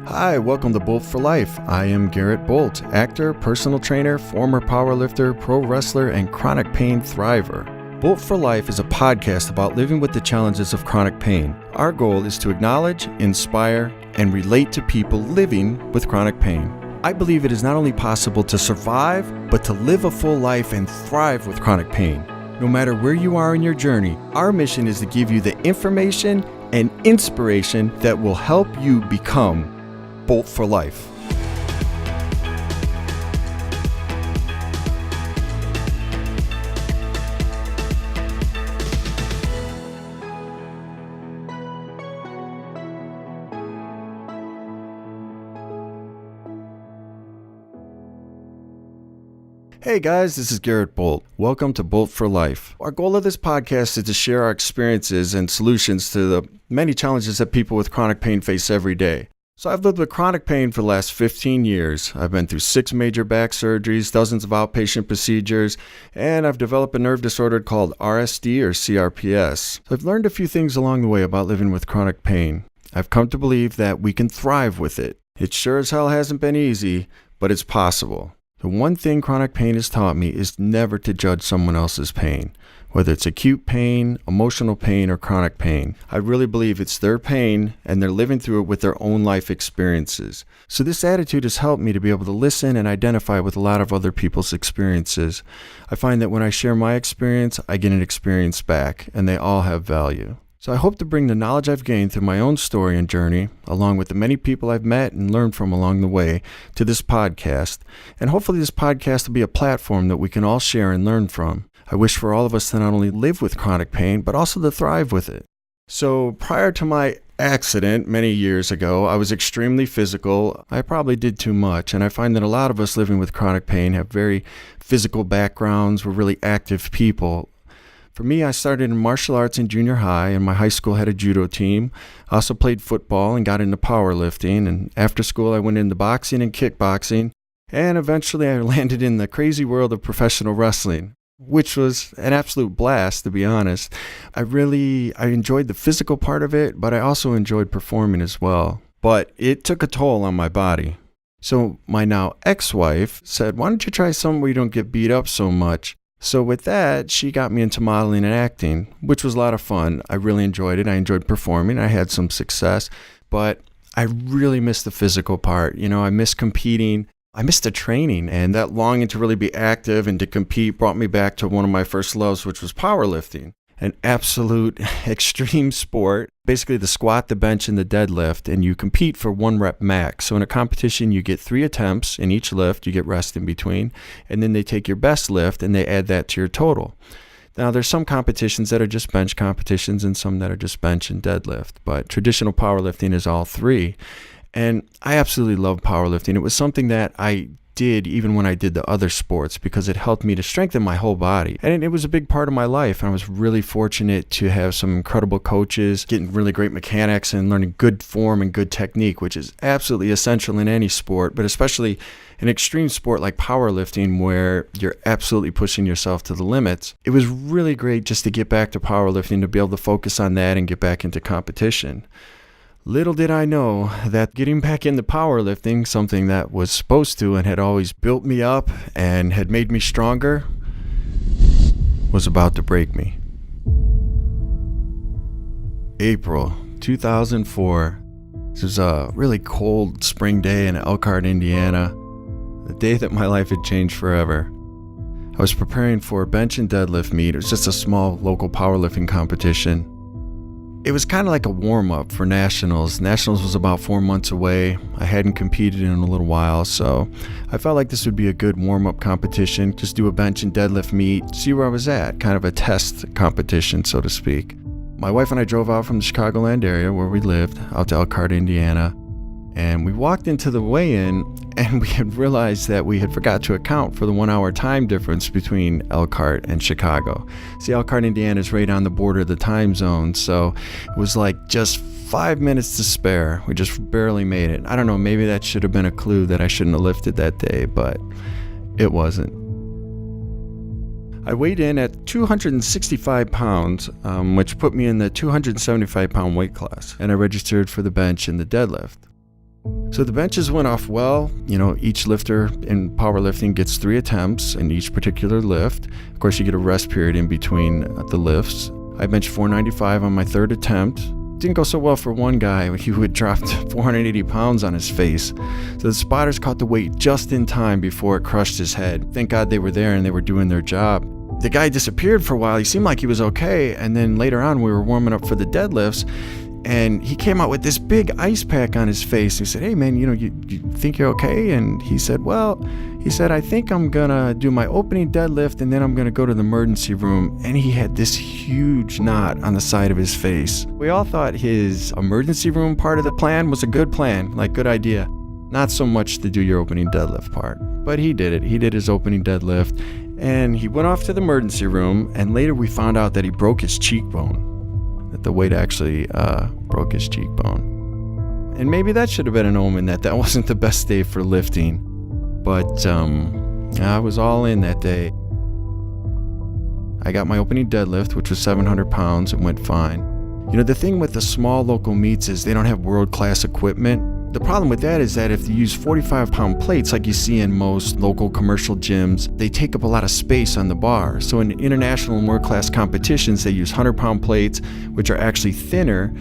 Hi, welcome to Bult for Life. I am Garrett Bult, actor, personal trainer, former powerlifter, pro wrestler, and chronic pain thriver. Bult for Life is a podcast about living with the challenges of chronic pain. Our goal is to acknowledge, inspire, and relate to people living with chronic pain. I believe it is not only possible to survive, but to live a full life and thrive with chronic pain. No matter where you are in your journey, our mission is to give you the information and inspiration that will help you become Bult for Life. Hey guys, this is Garrett Bult. Welcome to Bult for Life. Our goal of this podcast is to share our experiences and solutions to the many challenges that people with chronic pain face every day. So I've lived with chronic pain for the last 15 years. I've been through 6 major back surgeries, dozens of outpatient procedures, and I've developed a nerve disorder called RSD or CRPS. So I've learned a few things along the way about living with chronic pain. I've come to believe that we can thrive with it. It sure as hell hasn't been easy, but it's possible. The one thing chronic pain has taught me is never to judge someone else's pain, whether it's acute pain, emotional pain, or chronic pain. I really believe it's their pain and they're living through it with their own life experiences. So this attitude has helped me to be able to listen and identify with a lot of other people's experiences. I find that when I share my experience, I get an experience back, and they all have value. So I hope to bring the knowledge I've gained through my own story and journey, along with the many people I've met and learned from along the way, to this podcast. And hopefully this podcast will be a platform that we can all share and learn from. I wish for all of us to not only live with chronic pain, but also to thrive with it. So prior to my accident many years ago, I was extremely physical. I probably did too much, and I find that a lot of us living with chronic pain have very physical backgrounds. We're really active people. For me, I started in martial arts in junior high, and my high school had a judo team. I also played football and got into powerlifting, and after school I went into boxing and kickboxing, and eventually I landed in the crazy world of professional wrestling, which was an absolute blast, to be honest. I enjoyed the physical part of it, but I also enjoyed performing as well. But it took a toll on my body. So my now ex-wife said, why don't you try something where you don't get beat up so much? So with that, she got me into modeling and acting, which was a lot of fun. I really enjoyed it. I enjoyed performing. I had some success, but I really missed the physical part. I missed competing. I missed the training, and that longing to really be active and to compete brought me back to one of my first loves, which was powerlifting. An absolute extreme sport, basically the squat, the bench, and the deadlift, and you compete for 1 rep max. So in a competition, you get 3 attempts in each lift, you get rest in between, and then they take your best lift and they add that to your total. Now, there's some competitions that are just bench competitions and some that are just bench and deadlift, but traditional powerlifting is all 3. And I absolutely love powerlifting. It was something that I did even when I did the other sports because it helped me to strengthen my whole body. And it was a big part of my life. I was really fortunate to have some incredible coaches, getting really great mechanics and learning good form and good technique, which is absolutely essential in any sport, but especially an extreme sport like powerlifting where you're absolutely pushing yourself to the limits. It was really great just to get back to powerlifting, to be able to focus on that and get back into competition. Little did I know that getting back into powerlifting, something that was supposed to and had always built me up and had made me stronger, was about to break me. April 2004. This was a really cold spring day in Elkhart, Indiana. The day that my life had changed forever. I was preparing for a bench and deadlift meet. It was just a small local powerlifting competition. It was kind of like a warm-up for Nationals. Nationals was about 4 months away. I hadn't competed in a little while, so I felt like this would be a good warm-up competition. Just do a bench and deadlift meet, see where I was at, kind of a test competition, so to speak. My wife and I drove out from the Chicagoland area where we lived, out to Elkhart, Indiana, and we walked into the weigh-in, and we had realized that we had forgot to account for the 1-hour time difference between Elkhart and Chicago. See, Elkhart, Indiana is right on the border of the time zone, so it was like just 5 minutes to spare. We just barely made it. I don't know, maybe that should have been a clue that I shouldn't have lifted that day, but it wasn't. I weighed in at 265 pounds, which put me in the 275-pound weight class, and I registered for the bench and the deadlift. So the benches went off well. Each lifter in powerlifting gets 3 attempts in each particular lift. Of course, you get a rest period in between the lifts. I benched 495 on my 3rd attempt. Didn't go so well for one guy. He had dropped 480 pounds on his face. So the spotters caught the weight just in time before it crushed his head. Thank God they were there and they were doing their job. The guy disappeared for a while. He seemed like he was okay. And then later on, we were warming up for the deadlifts. And he came out with this big ice pack on his face. He said, "Hey man, you think you're okay?" And he said, I think I'm gonna do my opening deadlift and then I'm gonna go to the emergency room. And he had this huge knot on the side of his face. We all thought his emergency room part of the plan was a good plan, like good idea. Not so much to do your opening deadlift part. But he did it. He did his opening deadlift and he went off to the emergency room, and later we found out that he broke his cheekbone. That the weight actually broke his cheekbone. And maybe that should have been an omen that wasn't the best day for lifting. But I was all in that day. I got my opening deadlift, which was 700 pounds, and went fine. The thing with the small local meets is they don't have world-class equipment. The problem with that is that if you use 45-pound plates like you see in most local commercial gyms, they take up a lot of space on the bar. So in international and world-class competitions, they use 100-pound plates, which are actually thinner.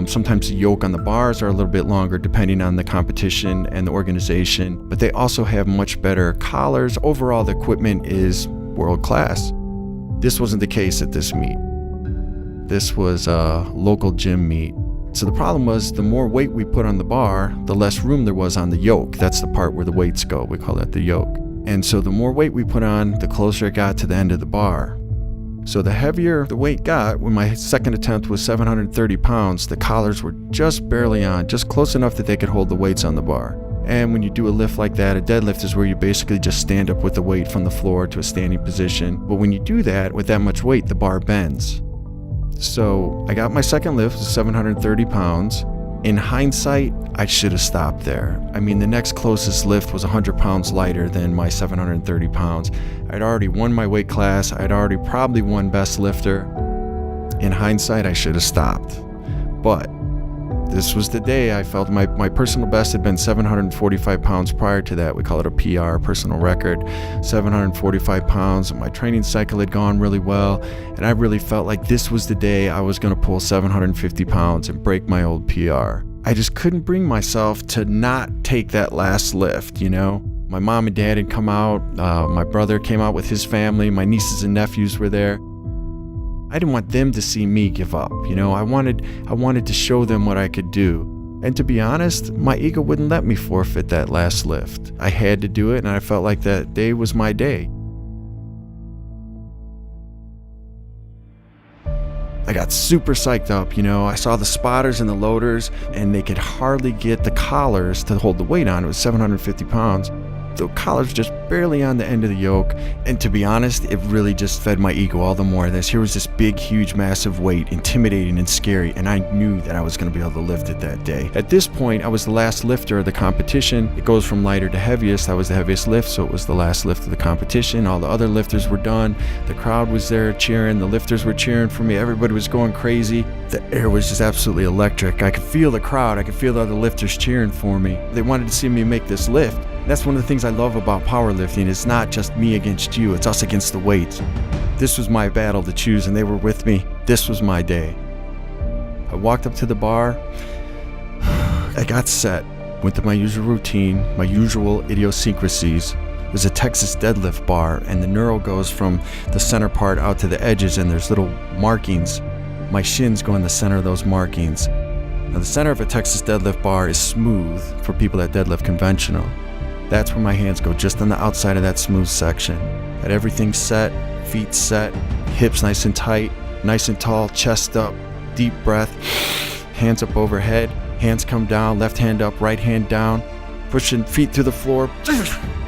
Sometimes the yoke on the bars are a little bit longer depending on the competition and the organization, but they also have much better collars. Overall, the equipment is world-class. This wasn't the case at this meet. This was a local gym meet. So the problem was, the more weight we put on the bar, the less room there was on the yoke. That's the part where the weights go. We call that the yoke. And so the more weight we put on, the closer it got to the end of the bar. So the heavier the weight got, when my 2nd attempt was 730 pounds, the collars were just barely on, just close enough that they could hold the weights on the bar. And when you do a lift like that, a deadlift is where you basically just stand up with the weight from the floor to a standing position. But when you do that with that much weight, the bar bends. So I got my 2nd lift, 730 pounds. In hindsight, I should have stopped there. I mean, the next closest lift was 100 pounds lighter than my 730 pounds. I'd already won my weight class. I'd already probably won best lifter. In hindsight, I should have stopped. But this was the day I felt my personal best had been 745 pounds prior to that. We call it a PR, personal record, 745 pounds. My training cycle had gone really well, and I really felt like this was the day I was going to pull 750 pounds and break my old PR. I just couldn't bring myself to not take that last lift, My mom and dad had come out. My brother came out with his family. My nieces and nephews were there. I didn't want them to see me give up. I wanted to show them what I could do. And to be honest, my ego wouldn't let me forfeit that last lift. I had to do it, and I felt like that day was my day. I got super psyched up, I saw the spotters and the loaders, and they could hardly get the collars to hold the weight on. It was 750 pounds. The collar's just barely on the end of the yoke, and to be honest, it really just fed my ego all the more. Here was this big, huge, massive weight, intimidating and scary, and I knew that I was going to be able to lift it that day. At this point, I was the last lifter of the competition. It goes from lighter to heaviest. I was the heaviest lift, so it was the last lift of the competition. All the other lifters were done. The crowd was there cheering. The lifters were cheering for me. Everybody was going crazy. The air was just absolutely electric. I could feel the crowd. I could feel the other lifters cheering for me. They wanted to see me make this lift. That's one of the things I love about powerlifting. It's not just me against you, it's us against the weights. This was my battle to choose, and they were with me. This was my day. I walked up to the bar. I got set, went to my usual routine, my usual idiosyncrasies. It was a Texas deadlift bar, and the knurl goes from the center part out to the edges, and there's little markings. My shins go in the center of those markings. Now, the center of a Texas deadlift bar is smooth for people that deadlift conventional. That's where my hands go, just on the outside of that smooth section. Got everything set, feet set, hips nice and tight, nice and tall, chest up, deep breath, hands up overhead, hands come down, left hand up, right hand down, pushing feet through the floor,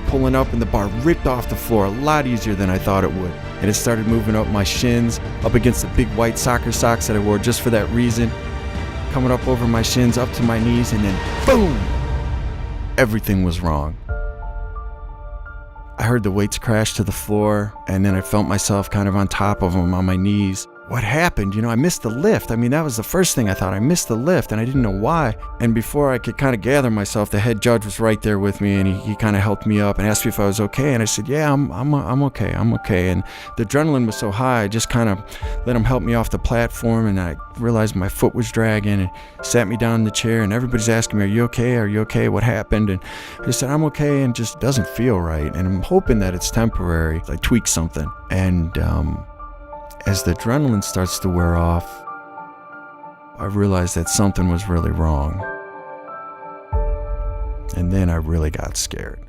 pulling up, and the bar ripped off the floor a lot easier than I thought it would. And it started moving up my shins, up against the big white soccer socks that I wore just for that reason, coming up over my shins, up to my knees, and then boom! Everything was wrong. I heard the weights crash to the floor, and then I felt myself kind of on top of them on my knees. what happened? I missed the lift. I mean, that was the first thing I thought. I missed the lift and I didn't know why. And before I could kind of gather myself, the head judge was right there with me, and he kind of helped me up and asked me if I was okay. And I said, yeah, I'm okay. I'm okay. And the adrenaline was so high, I just kind of let him help me off the platform, and I realized my foot was dragging, and sat me down in the chair, and everybody's asking me, are you okay? Are you okay? What happened? And I said, I'm okay, and just doesn't feel right. And I'm hoping that it's temporary. I tweaked something. And as the adrenaline starts to wear off, I realized that something was really wrong. And then I really got scared.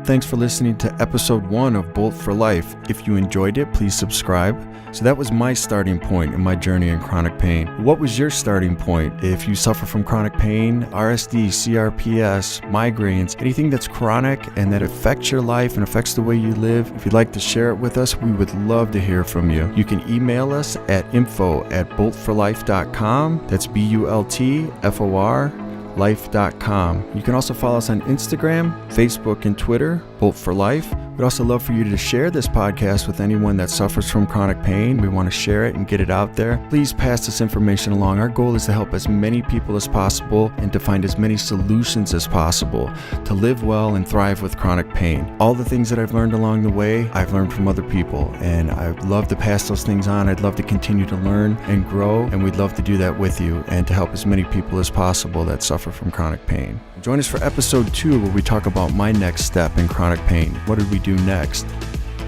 Thanks for listening to episode 1 of Bult for Life. If you enjoyed it, please subscribe. So that was my starting point in my journey in chronic pain. What was your starting point? If you suffer from chronic pain, RSD, CRPS, migraines, anything that's chronic and that affects your life and affects the way you live, if you'd like to share it with us, we would love to hear from you. You can email us at info@bultforlife.com. That's BULTFOR. life.com. You can also follow us on Instagram, Facebook, and Twitter, Bult for Life. We'd also love for you to share this podcast with anyone that suffers from chronic pain. We want to share it and get it out there. Please pass this information along. Our goal is to help as many people as possible and to find as many solutions as possible to live well and thrive with chronic pain. All the things that I've learned along the way, I've learned from other people, and I'd love to pass those things on. I'd love to continue to learn and grow, and we'd love to do that with you and to help as many people as possible that suffer from chronic pain. Join us for episode 2, where we talk about my next step in chronic pain. What did we do next?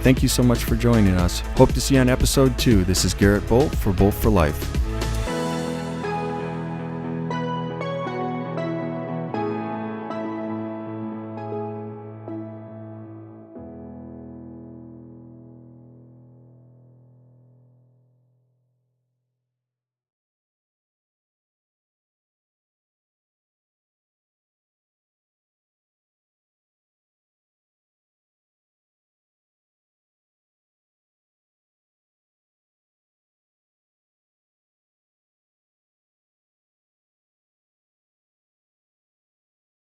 Thank you so much for joining us. Hope to see you on episode 2. This is Garrett Bult for Bult for Life.